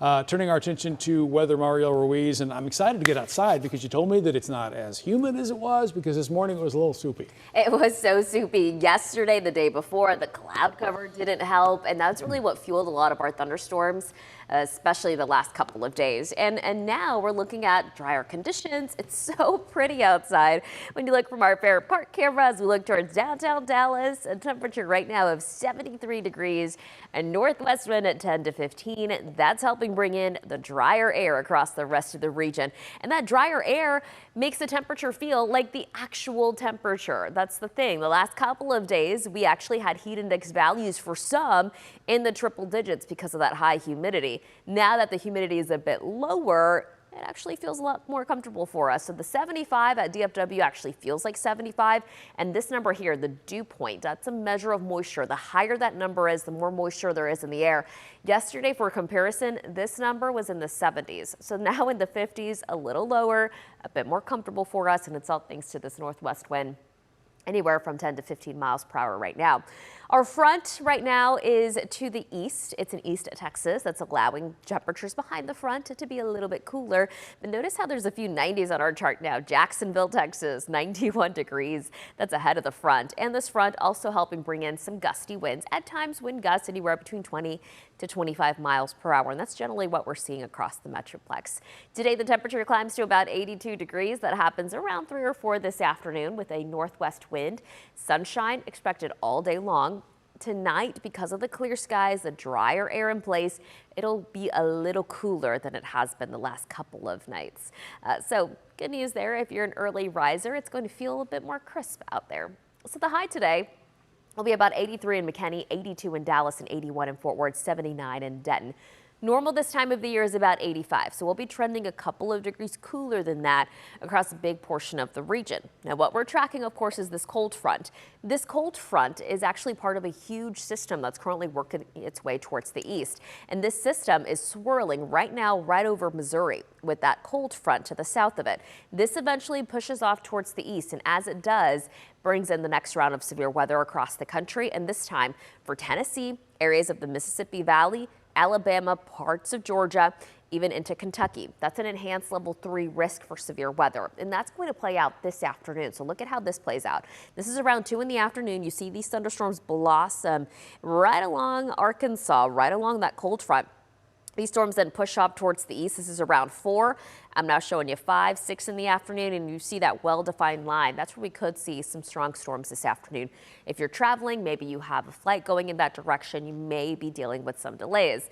Turning our attention to weather, Mario Ruiz, and I'm excited to get outside because you told me that it's not as humid as it was because this morning it was a little soupy. It was so soupy yesterday, the day before. The cloud cover didn't help, and that's really what fueled a lot of our thunderstorms, especially the last couple of days. And now we're looking at drier conditions. It's so pretty outside. When you look from our Fair Park camera, as we look towards downtown Dallas, a temperature right now of 73 degrees, a northwest wind at 10 to 15. That's helping bring in the drier air across the rest of the region. And that drier air makes the temperature feel like the actual temperature. That's the thing. The last couple of days, we actually had heat index values for some in the triple digits because of that high humidity. Now that the humidity is a bit lower, it actually feels a lot more comfortable for us. So the 75 at DFW actually feels like 75. And this number here, the dew point, that's a measure of moisture. The higher that number is, the more moisture there is in the air. Yesterday, for comparison, this number was in the 70s. So now in the 50s, a little lower, a bit more comfortable for us. And it's all thanks to this northwest wind, anywhere from 10 to 15 miles per hour right now. Our front right now is to the east. It's in East Texas. That's allowing temperatures behind the front to be a little bit cooler. But notice how there's a few 90s on our chart now. Jacksonville, Texas, 91 degrees. That's ahead of the front. And this front also helping bring in some gusty winds. At times, wind gusts anywhere between 20 to 25 miles per hour. And that's generally what we're seeing across the Metroplex. Today, the temperature climbs to about 82 degrees. That happens around 3 or 4 this afternoon with a northwest wind. Sunshine expected all day long. Tonight, because of the clear skies, the drier air in place, it'll be a little cooler than it has been the last couple of nights. So good news there. If you're an early riser, it's going to feel a bit more crisp out there. So the high today will be about 83 in McKinney, 82 in Dallas, and 81 in Fort Worth, 79 in Denton. Normal this time of the year is about 85, so we'll be trending a couple of degrees cooler than that across a big portion of the region. Now, what we're tracking, of course, is this cold front. This cold front is actually part of a huge system that's currently working its way towards the east. And this system is swirling right now right over Missouri with that cold front to the south of it. This eventually pushes off towards the east, and as it does, brings in the next round of severe weather across the country, and this time for Tennessee, areas of the Mississippi Valley, Alabama, parts of Georgia, even into Kentucky. That's an enhanced level 3 risk for severe weather, and that's going to play out this afternoon. So look at how this plays out. This is around 2 in the afternoon. You see these thunderstorms blossom right along Arkansas, right along that cold front. These storms then push off towards the east. This is around 4. I'm now showing you 5, 6 in the afternoon, and you see that well-defined line. That's where we could see some strong storms this afternoon. If you're traveling, maybe you have a flight going in that direction, you may be dealing with some delays.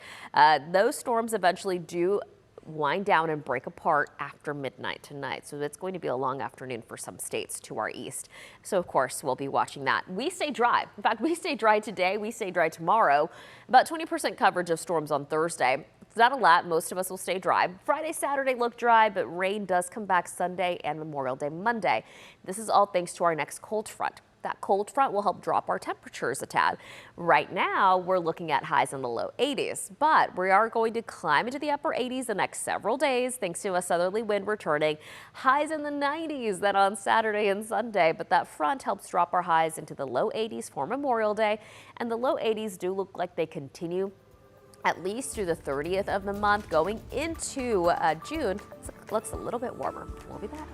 Those storms eventually do wind down and break apart after midnight tonight. So it's going to be a long afternoon for some states to our east. So of course, we'll be watching that. We stay dry. In fact, we stay dry today. We stay dry tomorrow. About 20% coverage of storms on Thursday. It's not a lot. Most of us will stay dry. Friday, Saturday look dry, but rain does come back Sunday and Memorial Day Monday. This is all thanks to our next cold front. That cold front will help drop our temperatures a tad. Right now, we're looking at highs in the low 80s, but we are going to climb into the upper 80s the next several days thanks to a southerly wind returning. Highs in the 90s then on Saturday and Sunday, but that front helps drop our highs into the low 80s for Memorial Day, and the low 80s do look like they continue at least through the 30th of the month. Going into June, it looks a little bit warmer. We'll be back.